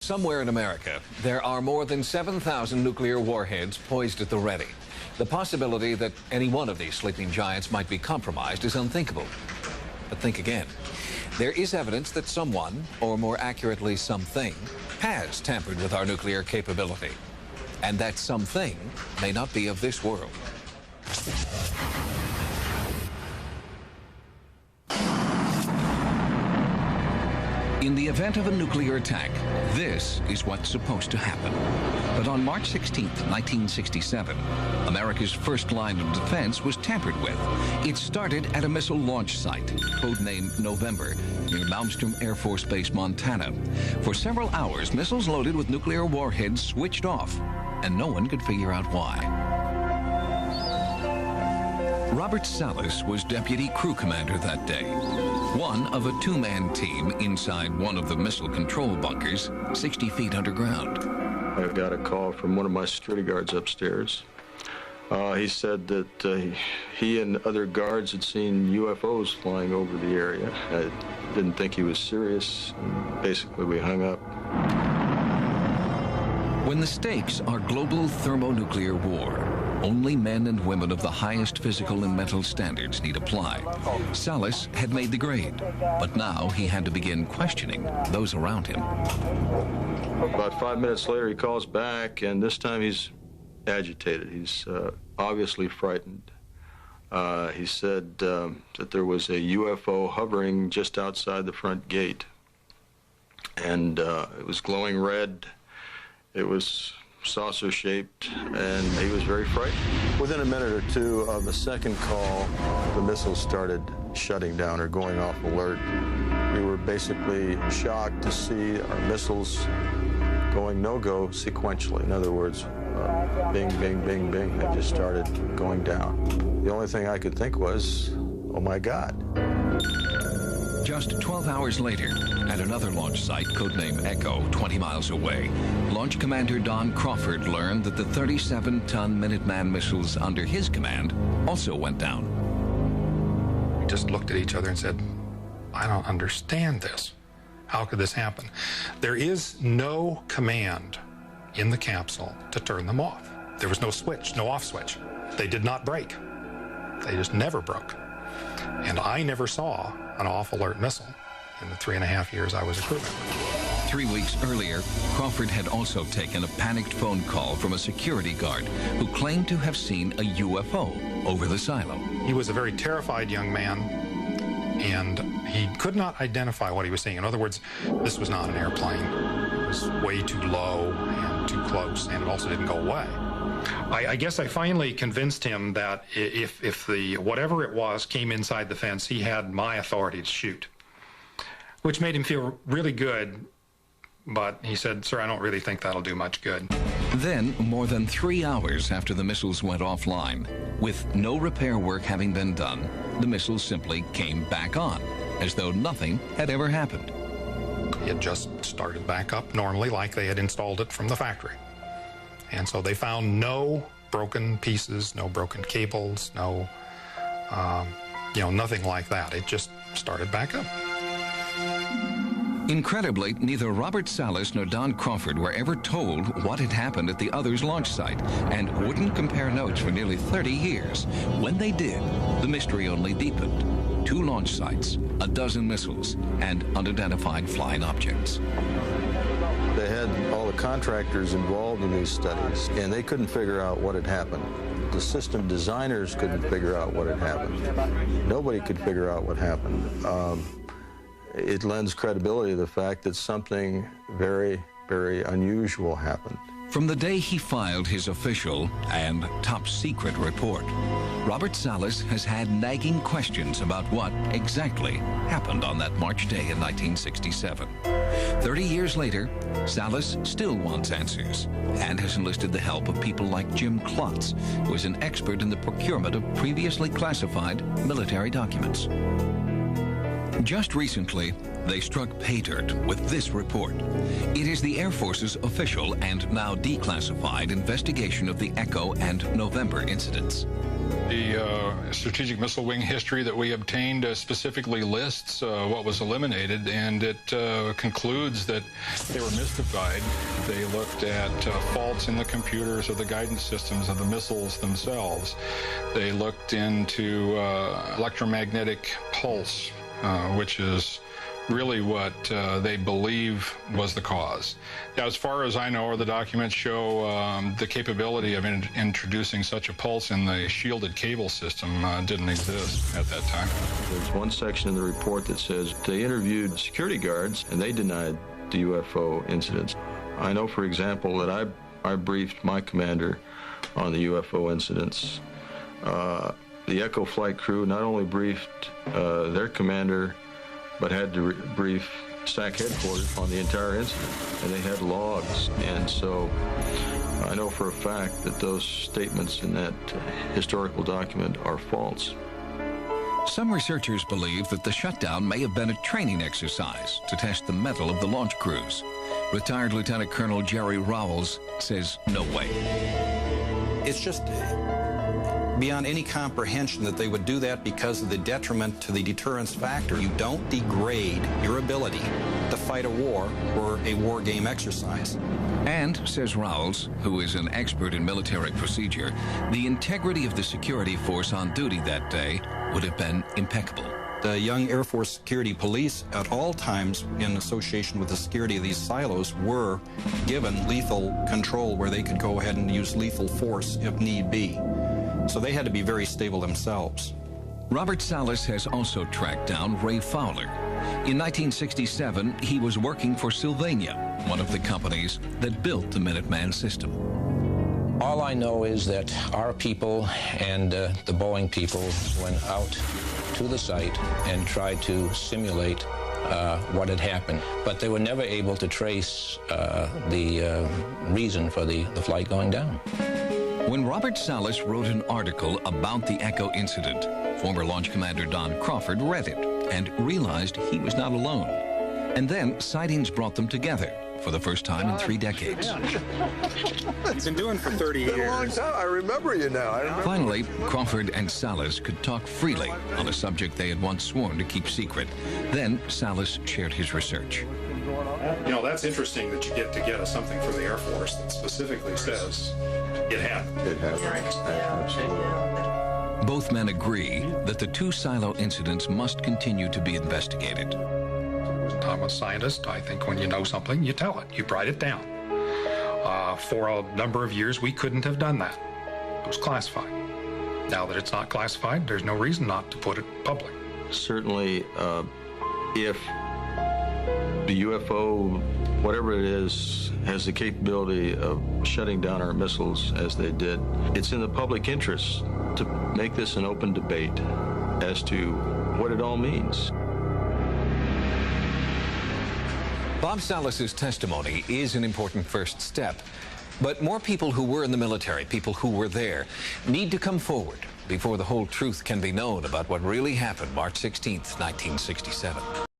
Somewhere in America, there are more than 7,000 nuclear warheads poised at the ready. The possibility that any one of these sleeping giants might be compromised is unthinkable. But think again. There is evidence that someone, or more accurately something, has tampered with our nuclear capability. And that something may not be of this world. In the event of a nuclear attack, this is what's supposed to happen. But on March 16, 1967, America's first line of defense was tampered with. It started at a missile launch site, codenamed November, near Malstrom Air Force Base, Montana. For several hours, missiles loaded with nuclear warheads switched off, and no one could figure out why. Robert Salas was deputy crew commander that day, one of a two-man team inside one of the missile control bunkers, 60 feet underground. I got a call from one of my security guards upstairs. He said that he and other guards had seen UFOs flying over the area. I didn't think he was serious, and basically we hung up. When the stakes are global thermonuclear war, only men and women of the highest physical and mental standards need apply. Salas had made the grade, but now he had to begin questioning those around him. About 5 minutes later, he calls back, and this time he's agitated. He's obviously frightened. He said that there was a UFO hovering just outside the front gate, and it was glowing red. It was saucer-shaped, and he was very frightened. Within a minute or two of the second call, the missiles started shutting down or going off alert. We were basically shocked to see our missiles going no-go sequentially. In other words, bing, bing, bing, bing. They just started going down. The only thing I could think was, oh my God. Just 12 hours later, at another launch site, codenamed Echo, 20 miles away, Launch Commander Don Crawford learned that the 37-ton Minuteman missiles under his command also went down. We just looked at each other and said, I don't understand this. How could this happen? There is no command in the capsule to turn them off. There was no switch, no off switch. They did not break. They just never broke. And I never saw an off-alert missile in the 3.5 years I was a crew member. 3 weeks earlier, Crawford had also taken a panicked phone call from a security guard who claimed to have seen a UFO over the silo. He was a very terrified young man, and he could not identify what he was seeing. In other words, this was not an airplane. It was way too low and too close, and it also didn't go away. I guess I finally convinced him that if the whatever it was came inside the fence, he had my authority to shoot, which made him feel really good. But he said, sir, I don't really think that'll do much good. Then, more than 3 hours after the missiles went offline, with no repair work having been done, the missiles simply came back on, as though nothing had ever happened. It just started back up normally like they had installed it from the factory. And so they found no broken pieces, no broken cables, no, nothing like that. It just started back up. Incredibly, neither Robert Salas nor Don Crawford were ever told what had happened at the other's launch site and wouldn't compare notes for nearly 30 years. When they did, the mystery only deepened. 2 launch sites, a dozen missiles, and unidentified flying objects. They had all the contractors involved in these studies, and they couldn't figure out what had happened. The system designers couldn't figure out what had happened. Nobody could figure out what happened. It lends credibility to the fact that something very, very unusual happened. From the day he filed his official and top-secret report, Robert Salas has had nagging questions about what exactly happened on that March day in 1967. 30 years later, Salas still wants answers and has enlisted the help of people like Jim Klotz, who is an expert in the procurement of previously classified military documents. Just recently, they struck pay dirt with this report. It is the Air Force's official and now declassified investigation of the Echo and November incidents. The strategic missile wing history that we obtained specifically lists what was eliminated, and it concludes that they were mystified. They looked at faults in the computers or the guidance systems of the missiles themselves. They looked into electromagnetic pulse, which is really what they believe was the cause. Now, as far as I know, or the documents show, the capability of introducing such a pulse in the shielded cable system didn't exist at that time. There's one section in the report that says they interviewed security guards and they denied the UFO incidents. I know, for example, that I briefed my commander on the UFO incidents. The Echo flight crew not only briefed their commander, but had to brief SAC headquarters on the entire incident, and they had logs. And so I know for a fact that those statements in that historical document are false. Some researchers believe that the shutdown may have been a training exercise to test the mettle of the launch crews. Retired Lieutenant Colonel Jerry Rowells says no way. It's just beyond any comprehension that they would do that because of the detriment to the deterrence factor. You don't degrade your ability to fight a war or a war game exercise. And, says Rowells, who is an expert in military procedure, the integrity of the security force on duty that day would have been impeccable. The young Air Force security police at all times in association with the security of these silos were given lethal control where they could go ahead and use lethal force if need be. So they had to be very stable themselves. Robert Salas has also tracked down Ray Fowler. In 1967, he was working for Sylvania, one of the companies that built the Minuteman system. All I know is that our people and the Boeing people went out to the site and tried to simulate what had happened. But they were never able to trace the reason for the flight going down. When Robert Salas wrote an article about the Echo incident, former launch commander Don Crawford read it and realized he was not alone. And then sightings brought them together for the first time in 3 decades. He's been doing it for 30 years. It's been a long time. I remember you now. Finally, Crawford and Salas could talk freely on a subject they had once sworn to keep secret. Then Salas shared his research. You know, that's interesting that you get something from the Air Force that specifically says it happened. It happened. Absolutely. Both men agree that the 2 silo incidents must continue to be investigated. I'm a scientist. I think when you know something, you tell it. You write it down. For a number of years, we couldn't have done that. It was classified. Now that it's not classified, there's no reason not to put it public. Certainly, if the UFO, whatever it is, has the capability of shutting down our missiles as they did, it's in the public interest to make this an open debate as to what it all means. Bob Salas's testimony is an important first step, but more people who were in the military, people who were there, need to come forward before the whole truth can be known about what really happened March 16th, 1967.